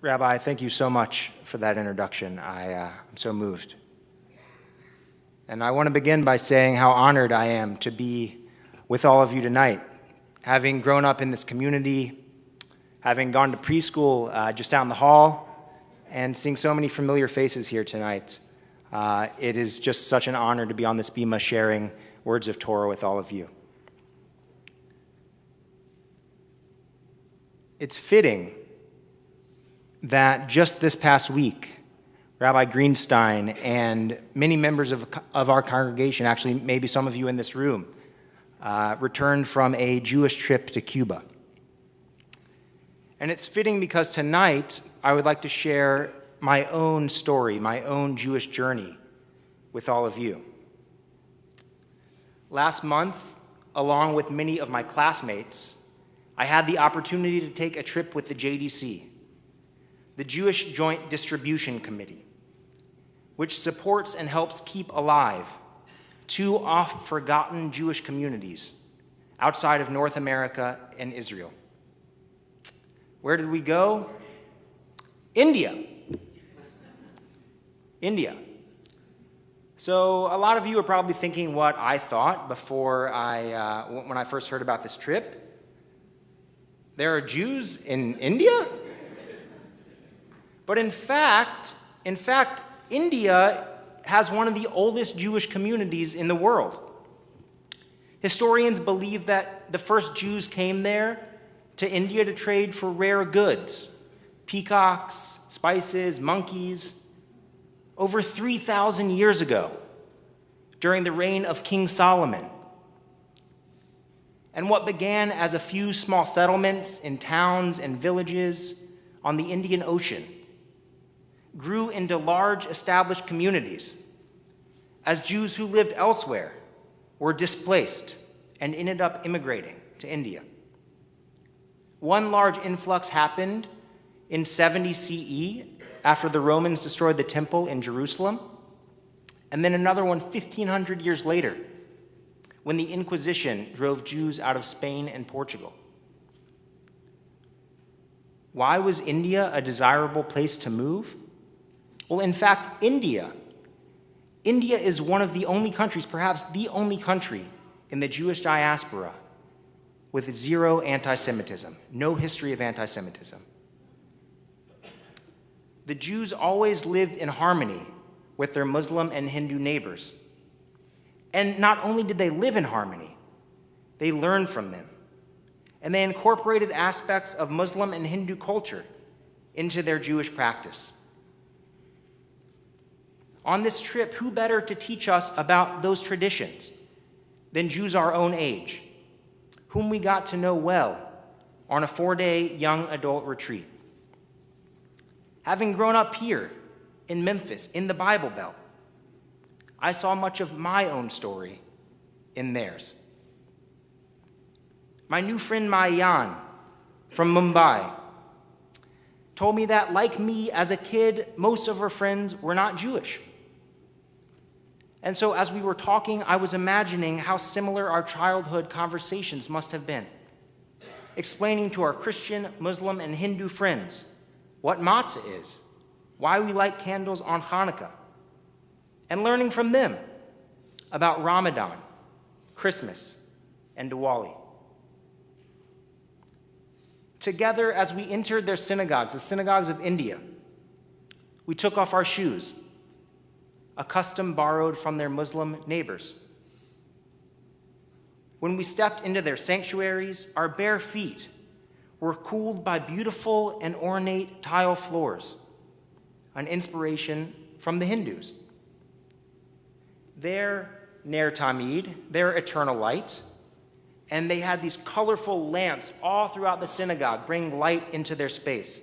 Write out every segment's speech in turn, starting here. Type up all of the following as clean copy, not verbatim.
Rabbi, thank you so much for that introduction. I'm so moved. And I want to begin by saying how honored I am to be with all of you tonight. Having grown up in this community, having gone to preschool just down the hall, and seeing so many familiar faces here tonight, it is just such an honor to be on this bima sharing words of Torah with all of you. It's fitting that just this past week, Rabbi Greenstein and many members of our congregation, actually maybe some of you in this room, returned from a Jewish trip to Cuba. And it's fitting because tonight I would like to share my own story, my own Jewish journey with all of you. Last month, along with many of my classmates, I had the opportunity to take a trip with the JDC, the Jewish Joint Distribution Committee, which supports and helps keep alive two oft-forgotten Jewish communities outside of North America and Israel. Where did we go? India. So a lot of you are probably thinking what I thought before when I first heard about this trip. There are Jews in India? But in fact, India has one of the oldest Jewish communities in the world. Historians believe that the first Jews came there to India to trade for rare goods, peacocks, spices, monkeys, over 3,000 years ago, during the reign of King Solomon. And what began as a few small settlements in towns and villages on the Indian Ocean grew into large established communities as Jews who lived elsewhere were displaced and ended up immigrating to India. One large influx happened in 70 CE after the Romans destroyed the temple in Jerusalem, and then another one 1,500 years later when the Inquisition drove Jews out of Spain and Portugal. Why was India a desirable place to move? Well, in fact, India is one of the only countries, perhaps the only country in the Jewish diaspora with zero anti-Semitism, no history of anti-Semitism. The Jews always lived in harmony with their Muslim and Hindu neighbors. And not only did they live in harmony, they learned from them. And they incorporated aspects of Muslim and Hindu culture into their Jewish practice. On this trip, who better to teach us about those traditions than Jews our own age, whom we got to know well on a 4-day young adult retreat. Having grown up here in Memphis, in the Bible Belt, I saw much of my own story in theirs. My new friend Mayan from Mumbai told me that, like me as a kid, most of her friends were not Jewish. And so as we were talking, I was imagining how similar our childhood conversations must have been, explaining to our Christian, Muslim, and Hindu friends what matzah is, why we light candles on Hanukkah, and learning from them about Ramadan, Christmas, and Diwali. Together, as we entered their synagogues, the synagogues of India, we took off our shoes, a custom borrowed from their Muslim neighbors. When we stepped into their sanctuaries, our bare feet were cooled by beautiful and ornate tile floors, an inspiration from the Hindus. Their Ner Tamid, their eternal light, and they had these colorful lamps all throughout the synagogue, bringing light into their space.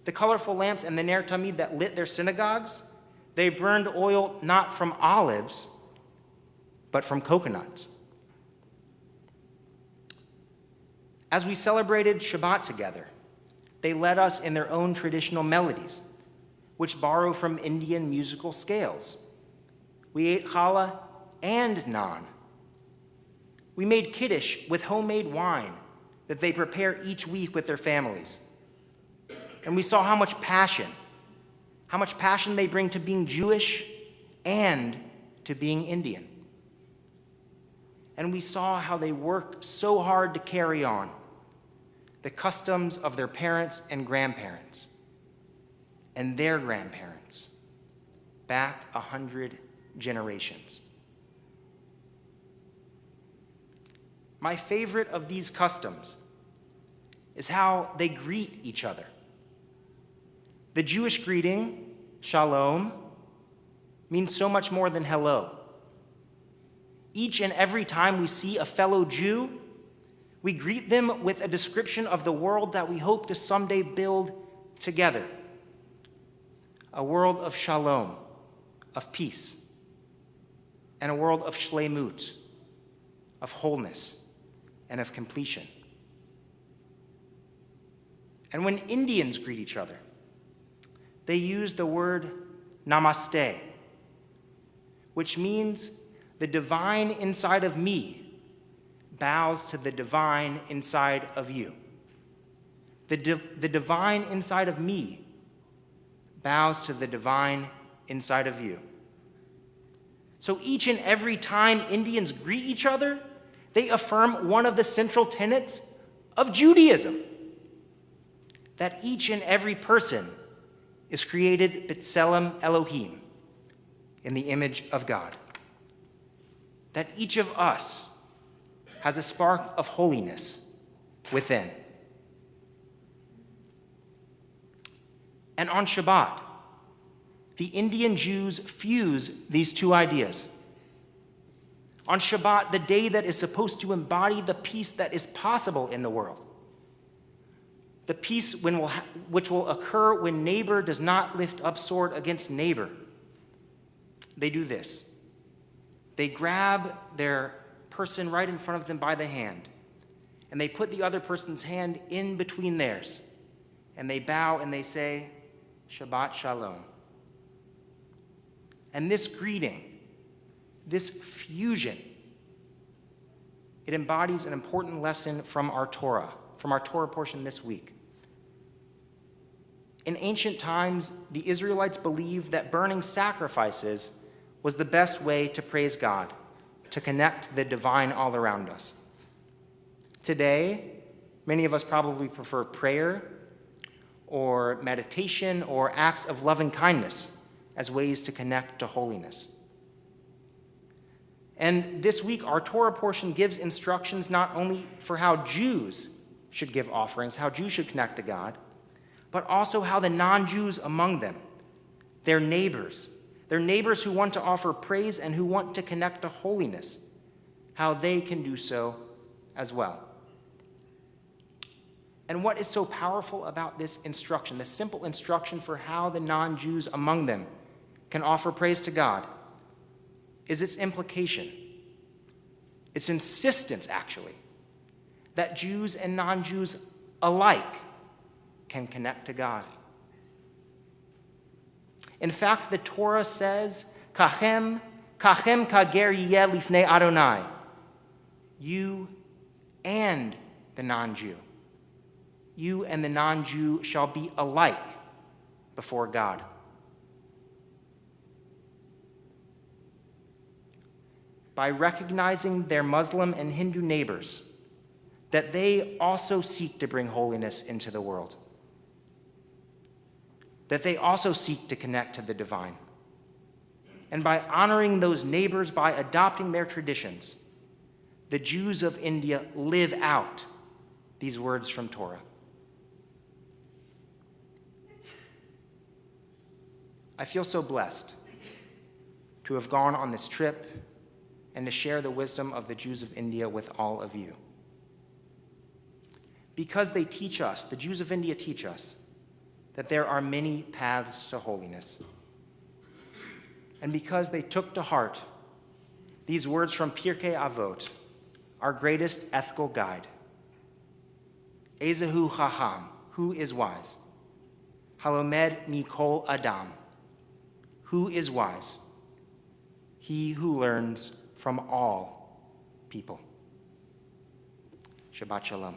The colorful lamps and the Ner Tamid that lit their synagogues, they burned oil not from olives, but from coconuts. As we celebrated Shabbat together, they led us in their own traditional melodies, which borrow from Indian musical scales. We ate challah and naan. We made kiddush with homemade wine that they prepare each week with their families. And we saw how much passion they bring to being Jewish and to being Indian. And we saw how they work so hard to carry on the customs of their parents and grandparents and their grandparents back 100 generations. My favorite of these customs is how they greet each other. The Jewish greeting, shalom, means so much more than hello. Each and every time we see a fellow Jew, we greet them with a description of the world that we hope to someday build together. A world of shalom, of peace, and a world of shlemut, of wholeness, and of completion. And when Indians greet each other, they use the word namaste, which means the divine inside of me bows to the divine inside of you. The divine inside of me bows to the divine inside of you. So each and every time Indians greet each other, they affirm one of the central tenets of Judaism, that each and every person is created b'tselem Elohim, in the image of God. That each of us has a spark of holiness within. And on Shabbat, the Indian Jews fuse these two ideas. On Shabbat, the day that is supposed to embody the peace that is possible in the world, the peace which will occur when neighbor does not lift up sword against neighbor, they do this. They grab their person right in front of them by the hand, and they put the other person's hand in between theirs, and they bow and they say, Shabbat Shalom. And this greeting, this fusion, it embodies an important lesson from our Torah portion this week. In ancient times, the Israelites believed that burning sacrifices was the best way to praise God, to connect the divine all around us. Today, many of us probably prefer prayer or meditation or acts of loving kindness as ways to connect to holiness. And this week, our Torah portion gives instructions not only for how Jews should give offerings, how Jews should connect to God, but also how the non-Jews among them, their neighbors who want to offer praise and who want to connect to holiness, how they can do so as well. And what is so powerful about this instruction, this simple instruction for how the non-Jews among them can offer praise to God, is its implication, its insistence, actually, that Jews and non-Jews alike can connect to God. In fact, the Torah says, Kachem kager yeh lifnei Adonai. You and the non-Jew. You and the non-Jew shall be alike before God. By recognizing their Muslim and Hindu neighbors, that they also seek to bring holiness into the world, that they also seek to connect to the divine. And by honoring those neighbors, by adopting their traditions, the Jews of India live out these words from Torah. I feel so blessed to have gone on this trip and to share the wisdom of the Jews of India with all of you. Because they teach us, the Jews of India teach us, that there are many paths to holiness. And because they took to heart these words from Pirkei Avot, our greatest ethical guide, Ezehu Chacham, who is wise? Halomed Mikol Adam, who is wise? He who learns from all people. Shabbat Shalom.